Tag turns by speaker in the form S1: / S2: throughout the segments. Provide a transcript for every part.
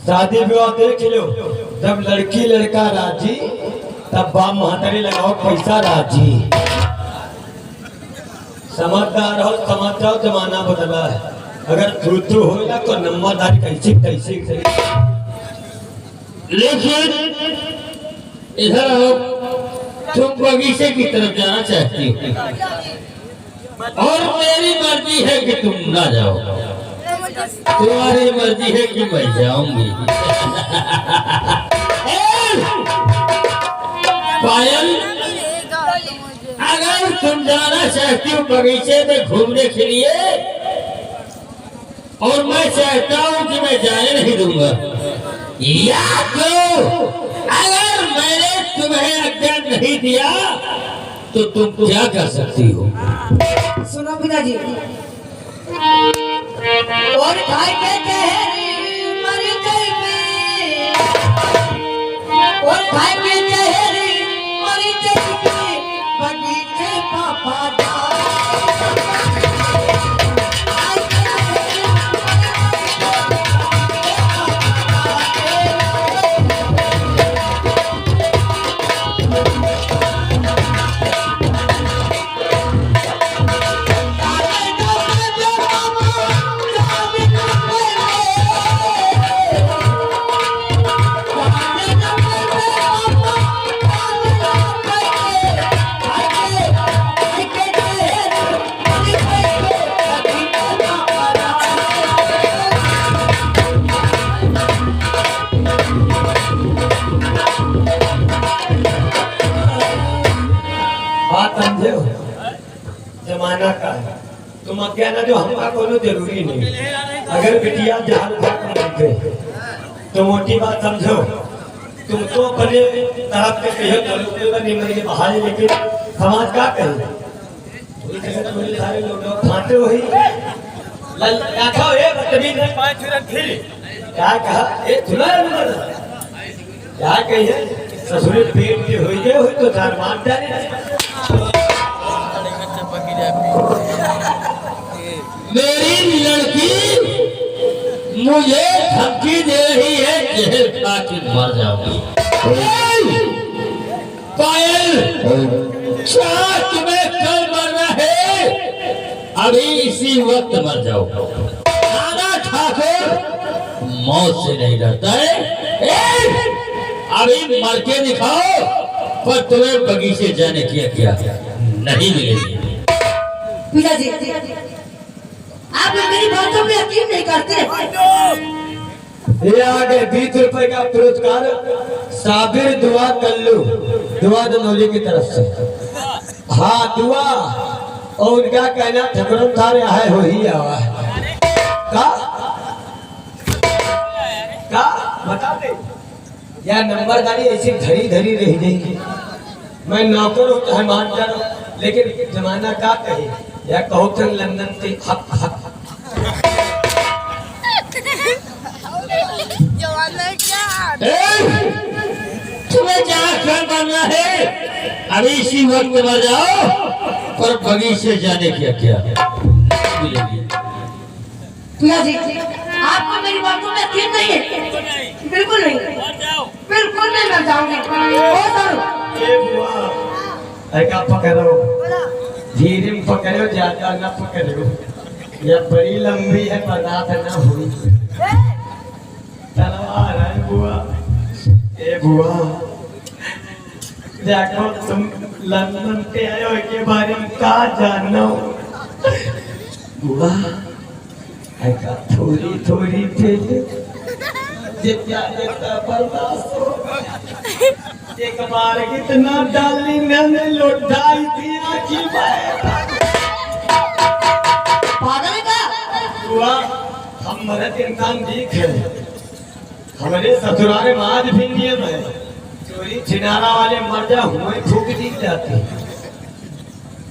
S1: शादी विवाह देख लो, जब लड़की लड़का राजी तब बाप महतारी लगाओ पैसा राजी। समझदार हो, समझ जाओ जमाना बदला है। अगर थू हो ना तो नंबरदारी कैसे कैसे
S2: लेकिन इधर आओ, तुम बगीचे की तरफ जाना चाहती हो और मेरी मर्जी है कि तुम ना जाओ। तुम्हारी मर्जी है कि मैं जाऊंगी। पायल, अगर तुम जाना चाहती हो बगीचे में घूमने के लिए और मैं चाहता हूं कि मैं जाने नहीं दूंगा, या तो अगर मैंने तुम्हें आज्ञा नहीं दिया तो तुम क्या कर सकती हो?
S3: सुनो पिताजी, और खाई के चेहरे मर गई में, और खाई के चेहरे मर गई में, बगीचे पापा
S1: जमाना का है। तुम अज्ञाना जो हमका कोनो जरूरी नहीं। अगर बिटिया जहां गए तो मोटी बात समझो, तुम तो अपने तरफ के कहियो चलो नहीं मेरे बहाने, लेकिन समाज का कहे सारे लोग खाते हो ही लाखों ए बदतमीज ने 5 मिनट फिर क्या कहा ए सुना नंबर क्या कहिए ससुर पेट के होई गए हो तो चार मान जाने।
S2: मेरी लड़की मुझे धमकी दे रही है, जहर खा के मर जाऊंगी। पायल, क्या तुम्हें कल मरना है? अभी इसी वक्त मर जाओ। खाना खाकर मौत से नहीं डरता है। अभी मर के दिखाओ, पर तुम्हें बगीचे जाने की आज्ञा नहीं मिलेगी।
S3: पिताजी, आप मेरी बातों पे यकीन नहीं करते।
S1: ये आगे 20 रुपए का पुरस्कार साबिर दुआ कल्लू दुआ दनौली की तरफ से। हाँ दुआ, और उनका कहना ठकुरन थारे आए हो ही आवा है का बता दे या नंबरदारी ऐसी धरी धरी रह जाएगी। मैं नौकर हूँ चाहे मान जानो, लेकिन जमाना का कहे या कहो तो लंदन से हक हक
S2: तुम्हें क्या करना है? अभी इसी वक्त मर जाओ, पर बगीचे जाने की क्या मिलेगी।
S3: पिताजी, आपको मेरी बातों में यकीन नहीं है? बिल्कुल नहीं, बिल्कुल नहीं मर जाऊंगी।
S1: ऐसा पकड़ो, धीरे में पकड़ो, ज्यादा ना पकड़ो, यह बड़ी लंबी है बर्दाश्त ना हुई। तलवार है बुआ, ए बुआ देखो तुम लंदन के आए हो के बारे में क्या जानो बुआ, ऐसा थोड़ी थोड़ी पे जितना जितना बर्दाश्त हो। एक बार कितना डाली मैंने लौटाई थी आखिर
S3: पागल का
S1: बुआ, हम मरद इंसान ठीक है, हमारे ससुराल में आज भी नियम है, चोरी छिनारा वाले मर जा हुए फूक दी जाती।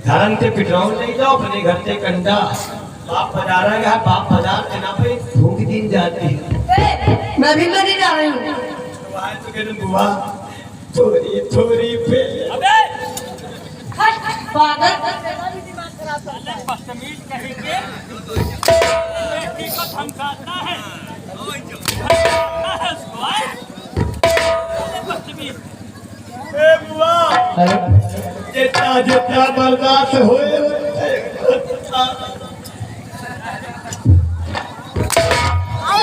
S1: धर्म से पिटराउन नहीं जाओ, अपने घर से कंडा बाप पधारा गया, बाप पधार के ना पे फूक दी जाती।
S3: मैं भी नहीं जा रही हूँ।
S1: बुआ थोड़ी थोड़ी पे
S3: पागल
S4: बदतमीज कहेंगे, धमकाता है।
S1: जितना जितना बर्दाश्त होए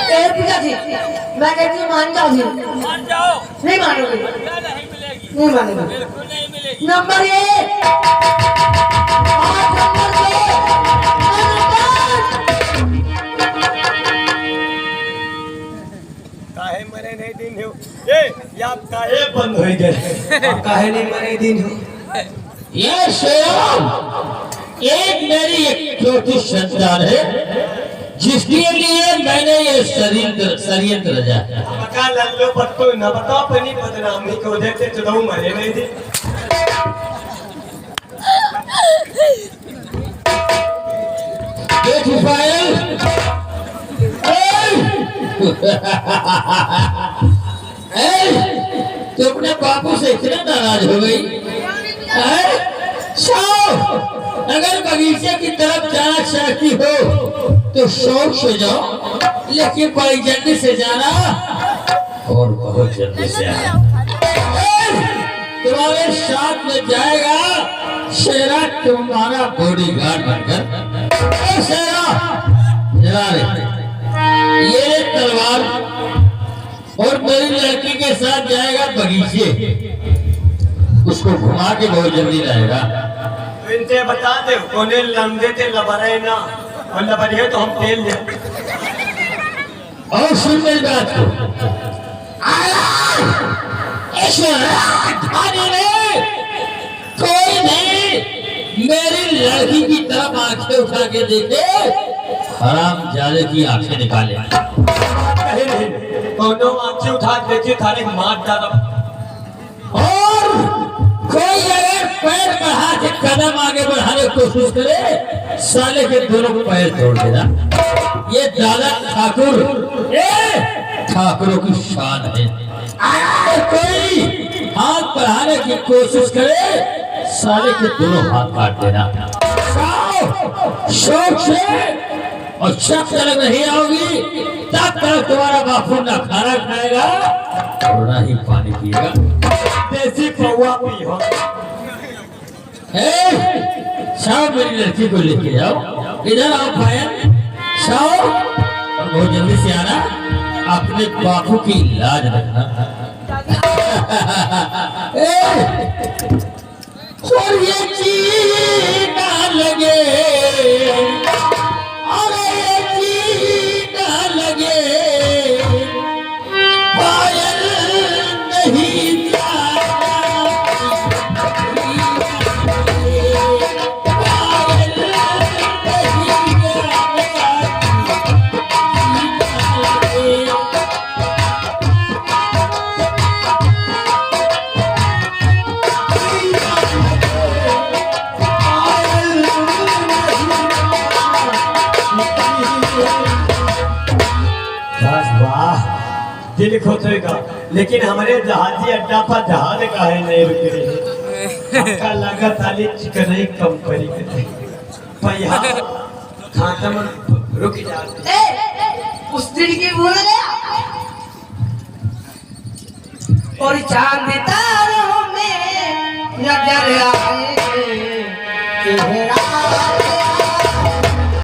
S3: ए पिता जी मैं कहती हूँ मान जाओ जी
S4: मान जाओ
S3: नहीं मानोगे
S4: क्या नहीं मिलेगी
S3: नहीं मानोगे
S4: बिल्कुल नहीं मिलेगी
S3: नंबर 1
S1: काहे मरे नहीं दिन हो ए या काहे बंद हो गए आप काहे नहीं मरे दिन हो
S2: ये शेराम एक मेरी एक छोटी संतान है जिसके लिए मैंने ये षड्यंत्र रचा।
S1: बका लल्लो पत्तो न बताओ अपनी बदनामी को देते चलो मरे नहीं दिन
S2: देख पायल तो अपने बापू से इतना नाराज हो गई अगर बगीचे की तरफ जाना चाहती हो तो शौक से जाओ लेकिन बड़ी जल्दी से जाना और बहुत जल्दी से आना। तुम्हारे साथ में जाएगा शेरा तुम्हारा बॉडीगार्ड बनकर। शेरा जरा ये तलवार और मेरी लड़की के साथ जाएगा बगीचे उसको घुमा के बहुत जल्दी लाएगा।
S1: तो इनसे बता दे कोने लंबे थे लबरे ना और लबरे तो हम तेल ले
S2: और सुन मेरी बात को कोई भी मेरी लड़की की तरफ आंखें उठा के देखे हराम जाले की आंखें निकाले।
S1: कहे नहीं कोनो आंखें उठा देखे थारे मार डाला
S2: और कोई अगर पैर बढ़ा के कदम आगे बढ़ाने की कोशिश करे साले के दोनों पैर तोड़ देना। ये दादा ठाकुरों की शान है। अगर कोई हाथ बढ़ाने की कोशिश करे साले के दोनों हाथ काट देना। शौक से और शक तक नहीं आओगी तब तक तुम्हारा बापू ना खाना खाएगा और ना ही पानी पिएगा।
S1: देसी पौवा पी हो
S2: शाओ मेरी लड़की को लेके जाओ इधर आओ पायल शाओ और बहुत जल्दी से आना अपने बापू की लाज रखना। और ये जीना लगे और ये जीना लगे पायल नहीं
S1: दिल खुश होगा लेकिन हमारे जहाजी अड्डा पर जहाज का है नहीं रुक रही आपका लागत वाली चिकनई कंपनी के पैसा खाता में रुक जाते
S3: उस दिल की भूल गया और चांद तारों में नजर आए चेहरा